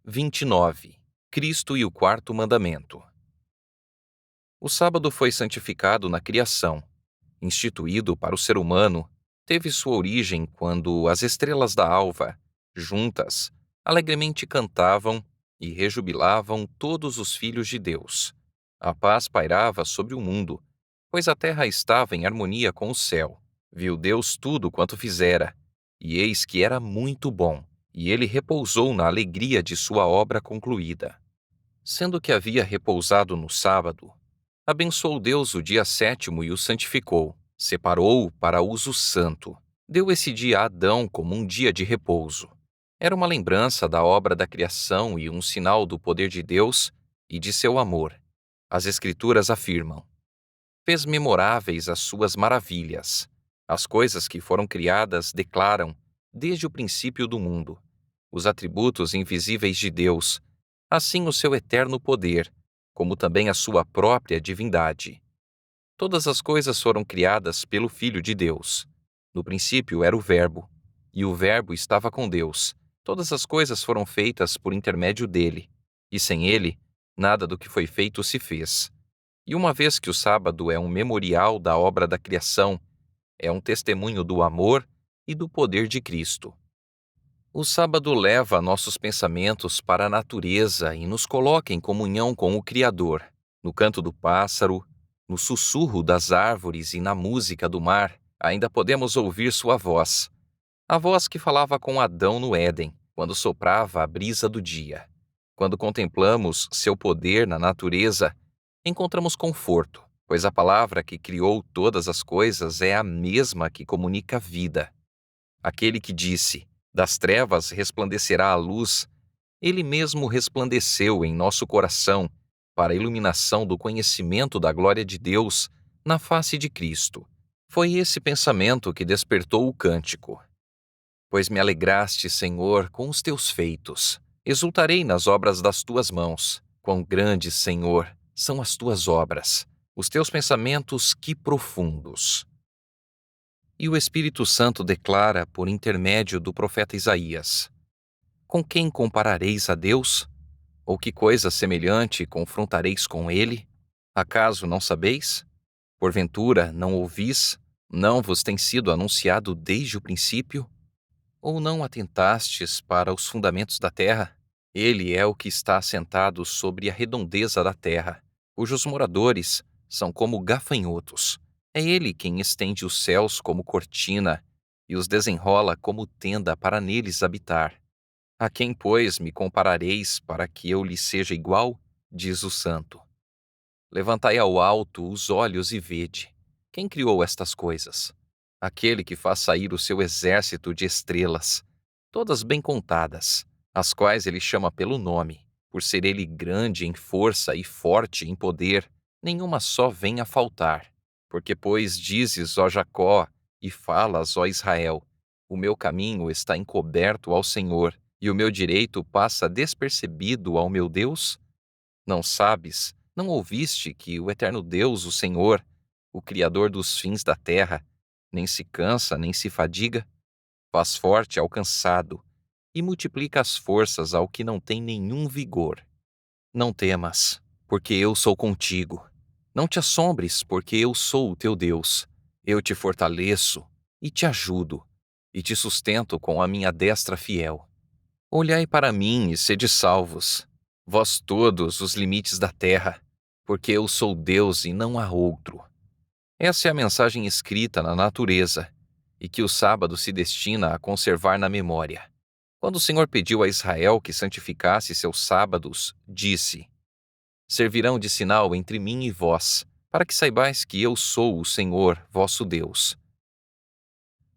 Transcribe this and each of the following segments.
29. Cristo e o quarto mandamento. O sábado foi santificado na criação. Instituído para o ser humano, teve sua origem quando as estrelas da alva, juntas, alegremente cantavam e rejubilavam todos os filhos de Deus. A paz pairava sobre o mundo, pois a terra estava em harmonia com o céu. Viu Deus tudo quanto fizera, e eis que era muito bom, e ele repousou na alegria de sua obra concluída. Sendo que havia repousado no sábado, abençoou Deus o dia sétimo e o santificou, separou-o para uso santo. Deu esse dia a Adão como um dia de repouso. Era uma lembrança da obra da criação e um sinal do poder de Deus e de seu amor. As Escrituras afirmam: fez memoráveis as suas maravilhas. As coisas que foram criadas declaram, desde o princípio do mundo, os atributos invisíveis de Deus, assim o seu eterno poder, como também a sua própria divindade. Todas as coisas foram criadas pelo Filho de Deus. No princípio era o Verbo, e o Verbo estava com Deus. Todas as coisas foram feitas por intermédio dele, e sem ele, nada do que foi feito se fez. E uma vez que o sábado é um memorial da obra da criação, é um testemunho do amor e do poder de Cristo. O sábado leva nossos pensamentos para a natureza e nos coloca em comunhão com o Criador. No canto do pássaro, no sussurro das árvores e na música do mar, ainda podemos ouvir sua voz. A voz que falava com Adão no Éden, quando soprava a brisa do dia. Quando contemplamos seu poder na natureza, encontramos conforto, pois a palavra que criou todas as coisas é a mesma que comunica vida. Aquele que disse: das trevas resplandecerá a luz, ele mesmo resplandeceu em nosso coração para a iluminação do conhecimento da glória de Deus na face de Cristo. Foi esse pensamento que despertou o cântico. Pois me alegraste, Senhor, com os teus feitos. Exultarei nas obras das tuas mãos. Quão grandes, Senhor, são as tuas obras. Os teus pensamentos, que profundos. E o Espírito Santo declara por intermédio do profeta Isaías: com quem comparareis a Deus? Ou que coisa semelhante confrontareis com ele? Acaso não sabeis? Porventura não ouvis? Não vos tem sido anunciado desde o princípio? Ou não atentastes para os fundamentos da terra? Ele é o que está assentado sobre a redondeza da terra, cujos moradores são como gafanhotos. É ele quem estende os céus como cortina e os desenrola como tenda para neles habitar. A quem, pois, me comparareis para que eu lhe seja igual? Diz o Santo. Levantai ao alto os olhos e vede. Quem criou estas coisas? Aquele que faz sair o seu exército de estrelas, todas bem contadas, as quais ele chama pelo nome, por ser ele grande em força e forte em poder, nenhuma só vem a faltar. Porque, pois, dizes, ó Jacó, e falas, ó Israel, o meu caminho está encoberto ao Senhor, e o meu direito passa despercebido ao meu Deus? Não sabes, não ouviste que o eterno Deus, o Senhor, o Criador dos fins da terra, nem se cansa, nem se fadiga, faz forte ao cansado, e multiplica as forças ao que não tem nenhum vigor. Não temas, porque eu sou contigo. Não te assombres, porque eu sou o teu Deus. Eu te fortaleço, e te ajudo, e te sustento com a minha destra fiel. Olhai para mim e sede salvos, vós todos os limites da terra, porque eu sou Deus e não há outro. Essa é a mensagem escrita na natureza, e que o sábado se destina a conservar na memória. Quando o Senhor pediu a Israel que santificasse seus sábados, disse: servirão de sinal entre mim e vós, para que saibais que eu sou o Senhor, vosso Deus.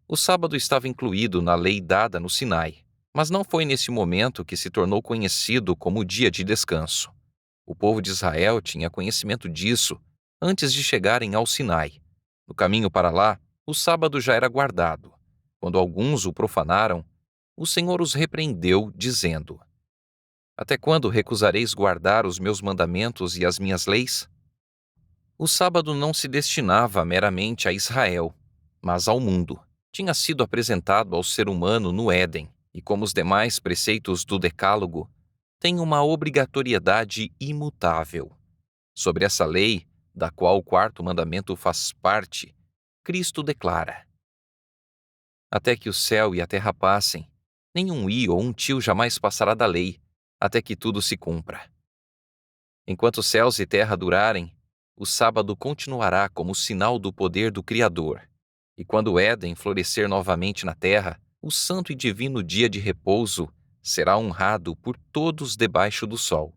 O sábado estava incluído na lei dada no Sinai, mas não foi nesse momento que se tornou conhecido como dia de descanso. O povo de Israel tinha conhecimento disso antes de chegarem ao Sinai. No caminho para lá, o sábado já era guardado. Quando alguns o profanaram, o Senhor os repreendeu, dizendo: até quando recusareis guardar os meus mandamentos e as minhas leis? O sábado não se destinava meramente a Israel, mas ao mundo. Tinha sido apresentado ao ser humano no Éden, e como os demais preceitos do Decálogo, tem uma obrigatoriedade imutável. Sobre essa lei, da qual o quarto mandamento faz parte, Cristo declara: Até que o céu e a terra passem, nenhum i ou um tio jamais passará da lei, até que tudo se cumpra. Enquanto os céus e terra durarem, o sábado continuará como sinal do poder do Criador. E quando o Éden florescer novamente na terra, o santo e divino dia de repouso será honrado por todos debaixo do sol.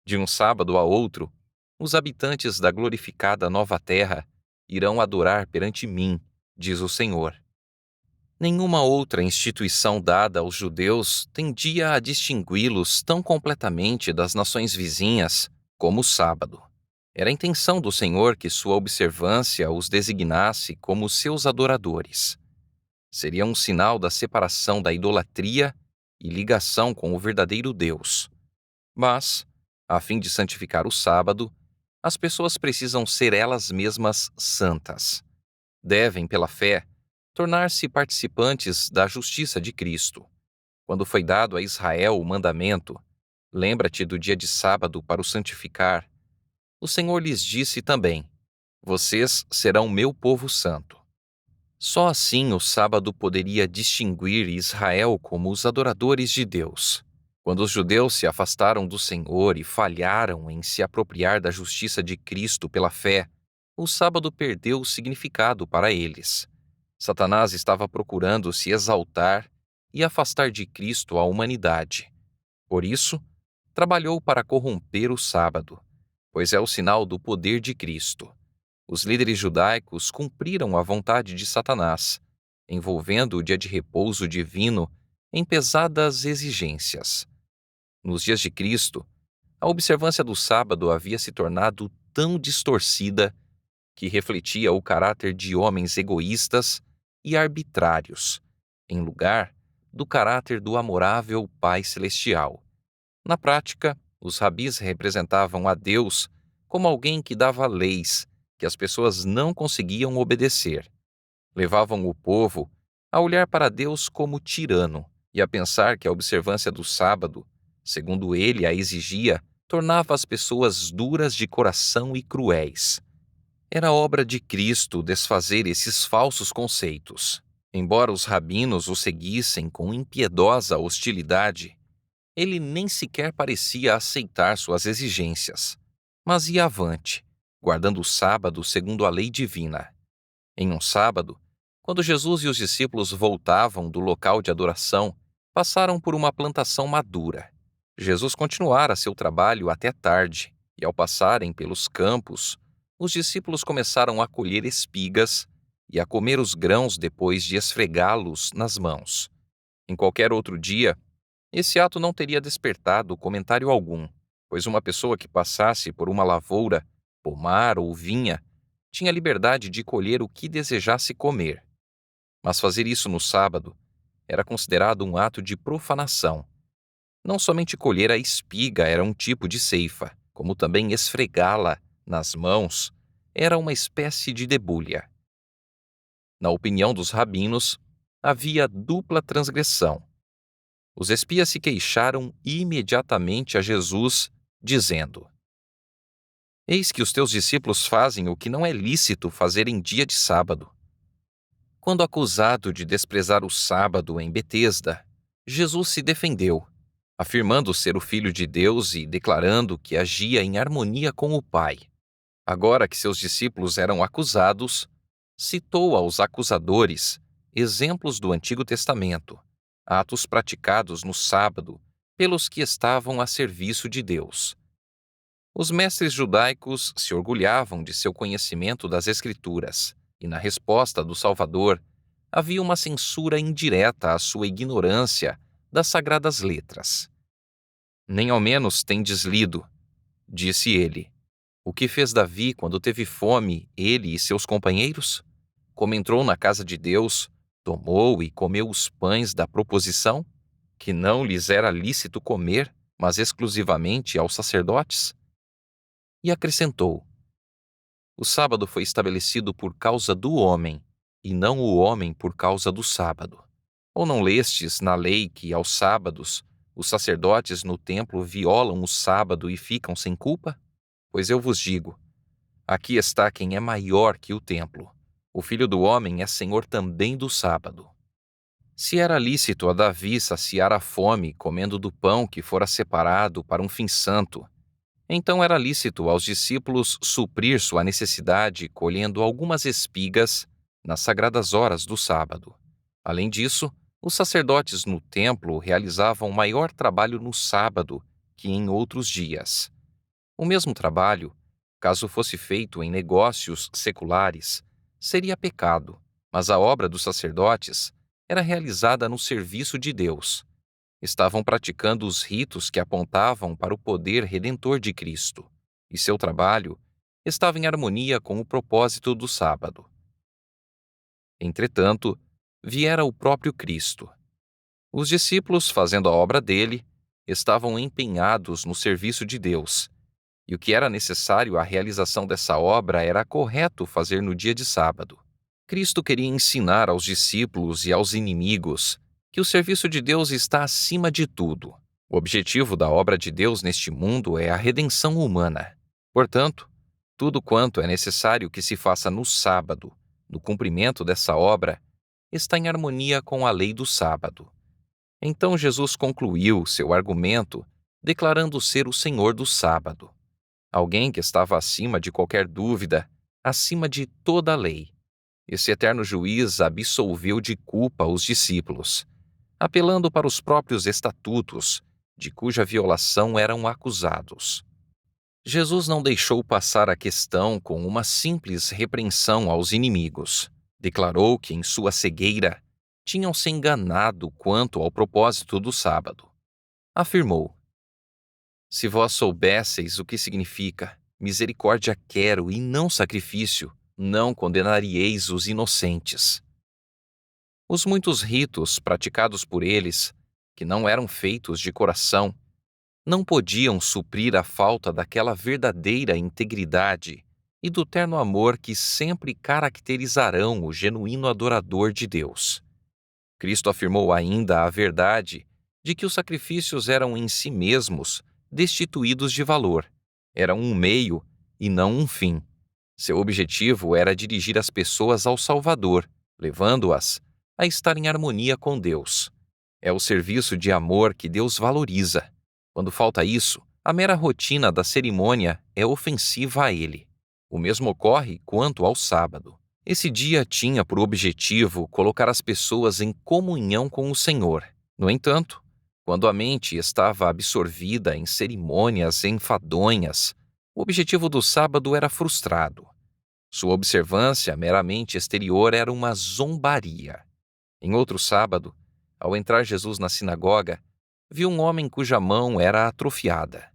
De um sábado a outro, os habitantes da glorificada nova terra irão adorar perante mim, diz o Senhor. Nenhuma outra instituição dada aos judeus tendia a distingui-los tão completamente das nações vizinhas como o sábado. Era a intenção do Senhor que sua observância os designasse como seus adoradores. Seria um sinal da separação da idolatria e ligação com o verdadeiro Deus. Mas, a fim de santificar o sábado, as pessoas precisam ser elas mesmas santas. Devem, pela fé, tornar-se participantes da justiça de Cristo. Quando foi dado a Israel o mandamento, lembra-te do dia de sábado para o santificar, o Senhor lhes disse também: Vocês serão meu povo santo. Só assim o sábado poderia distinguir Israel como os adoradores de Deus. Quando os judeus se afastaram do Senhor e falharam em se apropriar da justiça de Cristo pela fé, o sábado perdeu o significado para eles. Satanás estava procurando se exaltar e afastar de Cristo a humanidade. Por isso, trabalhou para corromper o sábado, pois é o sinal do poder de Cristo. Os líderes judaicos cumpriram a vontade de Satanás, envolvendo o dia de repouso divino em pesadas exigências. Nos dias de Cristo, a observância do sábado havia se tornado tão distorcida que refletia o caráter de homens egoístas e arbitrários, em lugar do caráter do amorável Pai Celestial. Na prática, os rabis representavam a Deus como alguém que dava leis que as pessoas não conseguiam obedecer. Levavam o povo a olhar para Deus como tirano e a pensar que a observância do sábado, segundo ele a exigia, tornava as pessoas duras de coração e cruéis. Era obra de Cristo desfazer esses falsos conceitos. Embora os rabinos o seguissem com impiedosa hostilidade, ele nem sequer parecia aceitar suas exigências, mas ia avante, guardando o sábado segundo a lei divina. Em um sábado, quando Jesus e os discípulos voltavam do local de adoração, passaram por uma plantação madura. Jesus continuara seu trabalho até tarde, e ao passarem pelos campos, os discípulos começaram a colher espigas e a comer os grãos depois de esfregá-los nas mãos. Em qualquer outro dia, esse ato não teria despertado comentário algum, pois uma pessoa que passasse por uma lavoura, pomar ou vinha, tinha liberdade de colher o que desejasse comer. Mas fazer isso no sábado era considerado um ato de profanação. Não somente colher a espiga era um tipo de ceifa, como também esfregá-la nas mãos era uma espécie de debulha. Na opinião dos rabinos, havia dupla transgressão. Os espias se queixaram imediatamente a Jesus, dizendo: Eis que os teus discípulos fazem o que não é lícito fazer em dia de sábado. Quando acusado de desprezar o sábado em Betesda, Jesus se defendeu, afirmando ser o Filho de Deus e declarando que agia em harmonia com o Pai. Agora que seus discípulos eram acusados, citou aos acusadores exemplos do Antigo Testamento, atos praticados no sábado pelos que estavam a serviço de Deus. Os mestres judaicos se orgulhavam de seu conhecimento das Escrituras, e na resposta do Salvador havia uma censura indireta à sua ignorância das sagradas letras. Nem ao menos tendes lido, disse ele, o que fez Davi quando teve fome, ele e seus companheiros? Como entrou na casa de Deus, tomou e comeu os pães da proposição, que não lhes era lícito comer, mas exclusivamente aos sacerdotes? E acrescentou: O sábado foi estabelecido por causa do homem, e não o homem por causa do sábado. Ou não lestes na lei que aos sábados os sacerdotes no templo violam o sábado e ficam sem culpa? Pois eu vos digo, aqui está quem é maior que o templo. O Filho do Homem é Senhor também do sábado. Se era lícito a Davi saciar a fome comendo do pão que fora separado para um fim santo, então era lícito aos discípulos suprir sua necessidade colhendo algumas espigas nas sagradas horas do sábado. Além disso, os sacerdotes no templo realizavam maior trabalho no sábado que em outros dias. O mesmo trabalho, caso fosse feito em negócios seculares, seria pecado, mas a obra dos sacerdotes era realizada no serviço de Deus. Estavam praticando os ritos que apontavam para o poder redentor de Cristo, e seu trabalho estava em harmonia com o propósito do sábado. Entretanto, viera o próprio Cristo. Os discípulos, fazendo a obra dele, estavam empenhados no serviço de Deus, e o que era necessário à realização dessa obra era correto fazer no dia de sábado. Cristo queria ensinar aos discípulos e aos inimigos que o serviço de Deus está acima de tudo. O objetivo da obra de Deus neste mundo é a redenção humana. Portanto, tudo quanto é necessário que se faça no sábado, no cumprimento dessa obra, está em harmonia com a lei do sábado. Então Jesus concluiu seu argumento declarando ser o Senhor do sábado, alguém que estava acima de qualquer dúvida, acima de toda a lei. Esse eterno juiz absolveu de culpa os discípulos, apelando para os próprios estatutos, de cuja violação eram acusados. Jesus não deixou passar a questão com uma simples repreensão aos inimigos. Declarou que, em sua cegueira, tinham se enganado quanto ao propósito do sábado. Afirmou: Se vós soubesseis o que significa misericórdia quero e não sacrifício, não condenaríeis os inocentes. Os muitos ritos praticados por eles, que não eram feitos de coração, não podiam suprir a falta daquela verdadeira integridade e do terno amor que sempre caracterizarão o genuíno adorador de Deus. Cristo afirmou ainda a verdade de que os sacrifícios eram em si mesmos destituídos de valor, eram um meio e não um fim. Seu objetivo era dirigir as pessoas ao Salvador, levando-as a estar em harmonia com Deus. É o serviço de amor que Deus valoriza. Quando falta isso, a mera rotina da cerimônia é ofensiva a Ele. O mesmo ocorre quanto ao sábado. Esse dia tinha por objetivo colocar as pessoas em comunhão com o Senhor. No entanto, quando a mente estava absorvida em cerimônias enfadonhas, o objetivo do sábado era frustrado. Sua observância meramente exterior era uma zombaria. Em outro sábado, ao entrar Jesus na sinagoga, viu um homem cuja mão era atrofiada.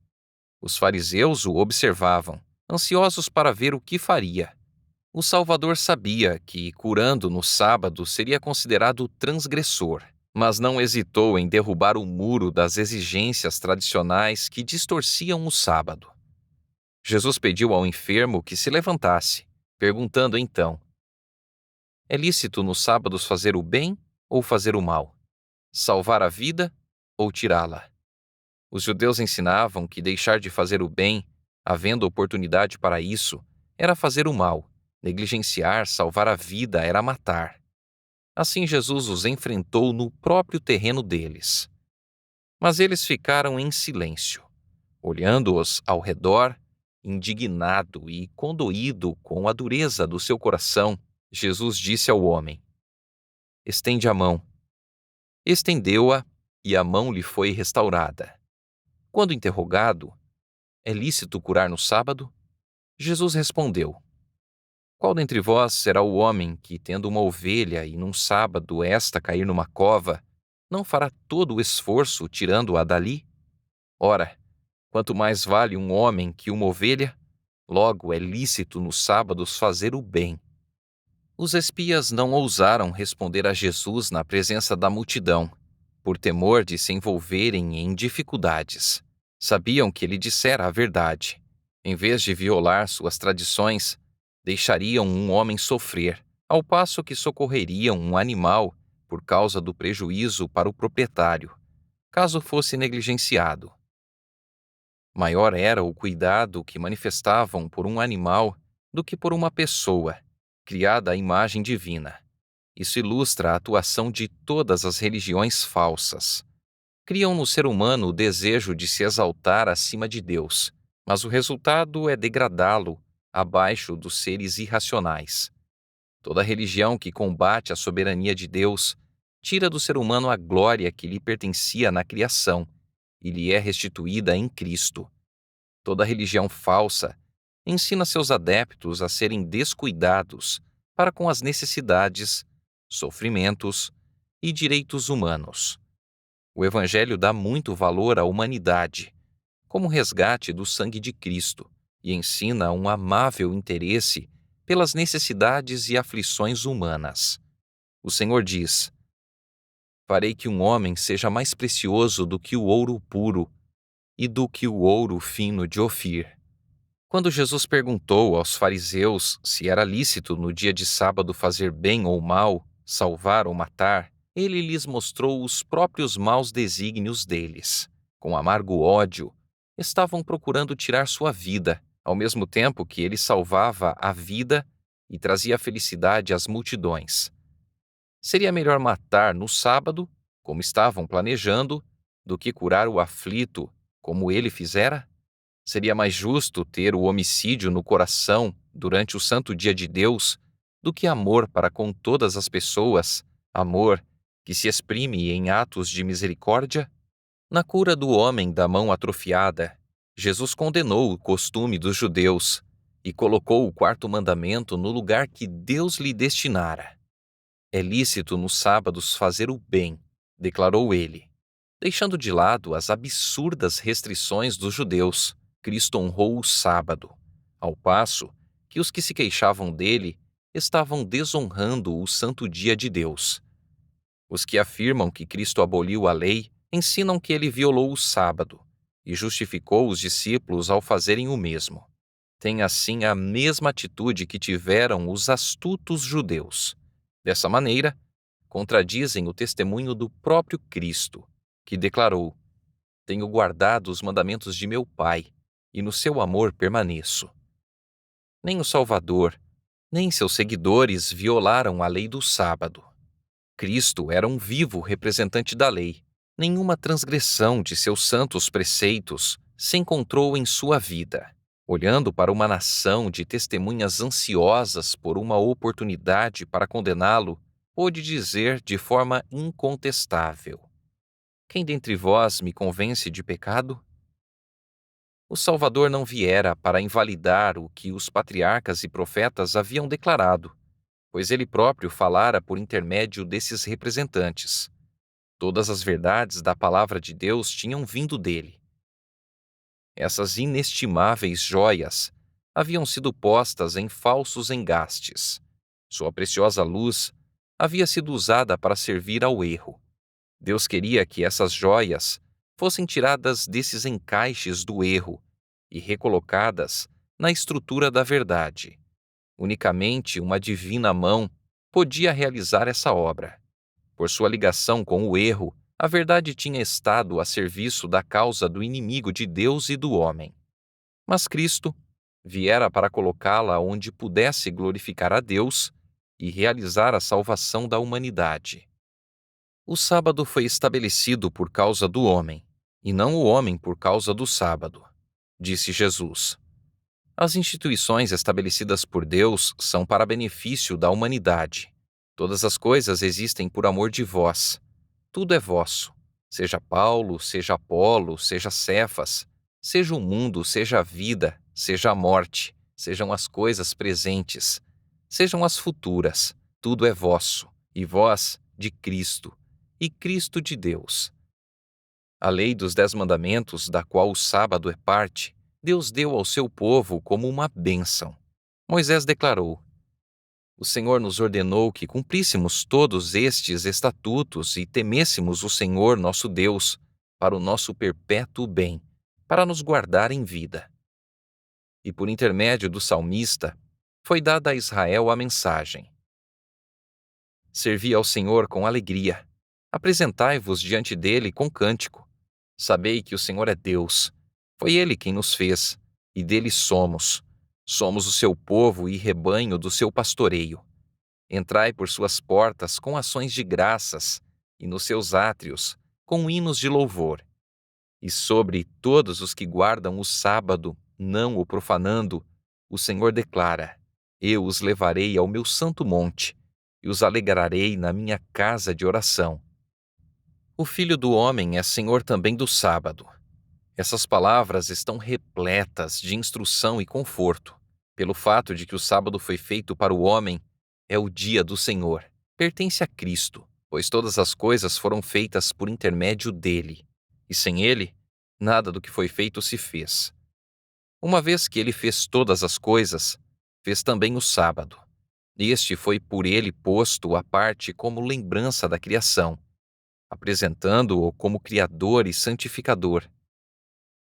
Os fariseus o observavam, ansiosos para ver o que faria. O Salvador sabia que, curando no sábado, seria considerado transgressor, mas não hesitou em derrubar o muro das exigências tradicionais que distorciam o sábado. Jesus pediu ao enfermo que se levantasse, perguntando então: É lícito nos sábados fazer o bem ou fazer o mal? Salvar a vida ou tirá-la? Os judeus ensinavam que deixar de fazer o bem, havendo oportunidade para isso, era fazer o mal. Negligenciar salvar a vida era matar. Assim Jesus os enfrentou no próprio terreno deles. Mas eles ficaram em silêncio, olhando-os ao redor, indignado e condoído com a dureza do seu coração. Jesus disse ao homem: Estende a mão. Estendeu-a e a mão lhe foi restaurada. Quando interrogado: É lícito curar no sábado? Jesus respondeu: Qual dentre vós será o homem que, tendo uma ovelha e num sábado esta cair numa cova, não fará todo o esforço tirando-a dali? Ora, quanto mais vale um homem que uma ovelha, logo é lícito nos sábados fazer o bem. Os espias não ousaram responder a Jesus na presença da multidão, por temor de se envolverem em dificuldades. Sabiam que ele dissera a verdade. Em vez de violar suas tradições, deixariam um homem sofrer, ao passo que socorreriam um animal por causa do prejuízo para o proprietário. caso fosse negligenciado. Maior era o cuidado que manifestavam por um animal do que por uma pessoa, criada à imagem divina. Isso ilustra a atuação de todas as religiões falsas. Criam no ser humano o desejo de se exaltar acima de Deus, mas o resultado é degradá-lo abaixo dos seres irracionais. Toda religião que combate a soberania de Deus tira do ser humano a glória que lhe pertencia na criação e lhe é restituída em Cristo. Toda religião falsa ensina seus adeptos a serem descuidados para com as necessidades, sofrimentos e direitos humanos. O Evangelho dá muito valor à humanidade, como resgate do sangue de Cristo, e ensina um amável interesse pelas necessidades e aflições humanas. O Senhor diz: Farei que um homem seja mais precioso do que o ouro puro e do que o ouro fino de Ofir. Quando Jesus perguntou aos fariseus se era lícito no dia de sábado fazer bem ou mal, salvar ou matar, ele lhes mostrou os próprios maus desígnios deles. Com amargo ódio, estavam procurando tirar sua vida, ao mesmo tempo que ele salvava a vida e trazia felicidade às multidões. Seria melhor matar no sábado, como estavam planejando, do que curar o aflito, como ele fizera? Seria mais justo ter o homicídio no coração durante o santo dia de Deus do que amor para com todas as pessoas, amor que se exprime em atos de misericórdia? Na cura do homem da mão atrofiada, Jesus condenou o costume dos judeus e colocou o quarto mandamento no lugar que Deus lhe destinara. É lícito nos sábados fazer o bem, declarou ele. Deixando de lado as absurdas restrições dos judeus, Cristo honrou o sábado, ao passo que os que se queixavam dele estavam desonrando o santo dia de Deus. Os que afirmam que Cristo aboliu a lei ensinam que ele violou o sábado e justificou os discípulos ao fazerem o mesmo. Têm assim a mesma atitude que tiveram os astutos judeus. Dessa maneira, contradizem o testemunho do próprio Cristo, que declarou: Tenho guardado os mandamentos de meu Pai, e no seu amor permaneço. Nem o Salvador, nem seus seguidores violaram a lei do sábado. Cristo era um vivo representante da lei. Nenhuma transgressão de seus santos preceitos se encontrou em sua vida. Olhando para uma nação de testemunhas ansiosas por uma oportunidade para condená-lo, pôde dizer de forma incontestável: Quem dentre vós me convence de pecado? O Salvador não viera para invalidar o que os patriarcas e profetas haviam declarado, pois ele próprio falara por intermédio desses representantes. Todas as verdades da palavra de Deus tinham vindo dele. Essas inestimáveis joias haviam sido postas em falsos engastes. Sua preciosa luz havia sido usada para servir ao erro. Deus queria que essas joias fossem tiradas desses encaixes do erro e recolocadas na estrutura da verdade. Unicamente uma divina mão podia realizar essa obra. Por sua ligação com o erro, a verdade tinha estado a serviço da causa do inimigo de Deus e do homem. Mas Cristo viera para colocá-la onde pudesse glorificar a Deus e realizar a salvação da humanidade. O sábado foi estabelecido por causa do homem, e não o homem por causa do sábado, disse Jesus. As instituições estabelecidas por Deus são para benefício da humanidade. Todas as coisas existem por amor de vós. Tudo é vosso. Seja Paulo, seja Apolo, seja Cefas, seja o mundo, seja a vida, seja a morte, sejam as coisas presentes, sejam as futuras. Tudo é vosso, e vós de Cristo, e Cristo de Deus. A lei dos 10 mandamentos, da qual o sábado é parte, Deus deu ao seu povo como uma bênção. Moisés declarou: O Senhor nos ordenou que cumpríssemos todos estes estatutos e temêssemos o Senhor nosso Deus, para o nosso perpétuo bem, para nos guardar em vida. E por intermédio do salmista, foi dada a Israel a mensagem: Servi ao Senhor com alegria, Apresentai-vos diante dele com cântico. Sabei que o Senhor é Deus. Foi ele quem nos fez, e dele somos. Somos o seu povo e rebanho do seu pastoreio. Entrai por suas portas com ações de graças, e nos seus átrios com hinos de louvor. E sobre todos os que guardam o sábado, não o profanando, o Senhor declara: Eu os levarei ao meu santo monte, e os alegrarei na minha casa de oração. O Filho do Homem é Senhor também do sábado. Essas palavras estão repletas de instrução e conforto, pelo fato de que o sábado foi feito para o homem, é o dia do Senhor. Pertence a Cristo, pois todas as coisas foram feitas por intermédio dele, e sem ele, nada do que foi feito se fez. Uma vez que ele fez todas as coisas, fez também o sábado. Este foi por ele posto à parte como lembrança da criação, apresentando-o como Criador e Santificador.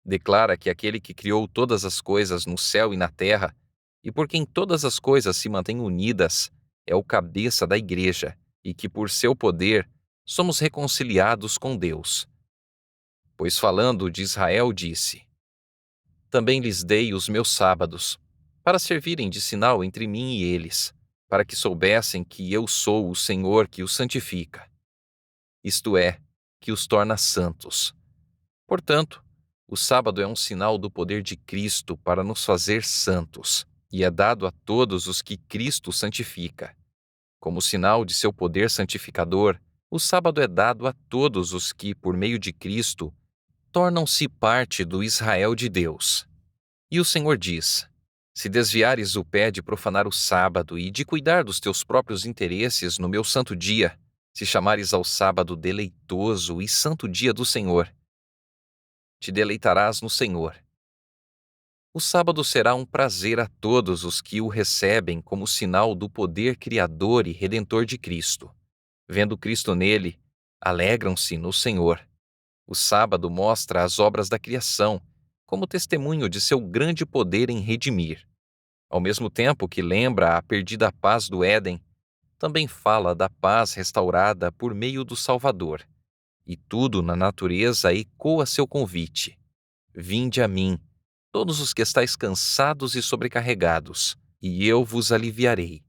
Declara que aquele que criou todas as coisas no céu e na terra, e por quem todas as coisas se mantêm unidas, é o cabeça da Igreja, e que por seu poder somos reconciliados com Deus. Pois falando de Israel disse: Também lhes dei os meus sábados, para servirem de sinal entre mim e eles, para que soubessem que eu sou o Senhor que os santifica, isto é, que os torna santos. Portanto, o sábado é um sinal do poder de Cristo para nos fazer santos, e é dado a todos os que Cristo santifica. Como sinal de seu poder santificador, o sábado é dado a todos os que, por meio de Cristo, tornam-se parte do Israel de Deus. E o Senhor diz: Se desviares o pé de profanar o sábado e de cuidar dos teus próprios interesses no meu santo dia, se chamares ao sábado deleitoso e santo dia do Senhor, te deleitarás no Senhor. O sábado será um prazer a todos os que o recebem como sinal do poder criador e redentor de Cristo. Vendo Cristo nele, alegram-se no Senhor. O sábado mostra as obras da criação, como testemunho de seu grande poder em redimir. Ao mesmo tempo que lembra a perdida paz do Éden, também fala da paz restaurada por meio do Salvador. E tudo na natureza ecoa seu convite: Vinde a mim, todos os que estáis cansados e sobrecarregados, e eu vos aliviarei.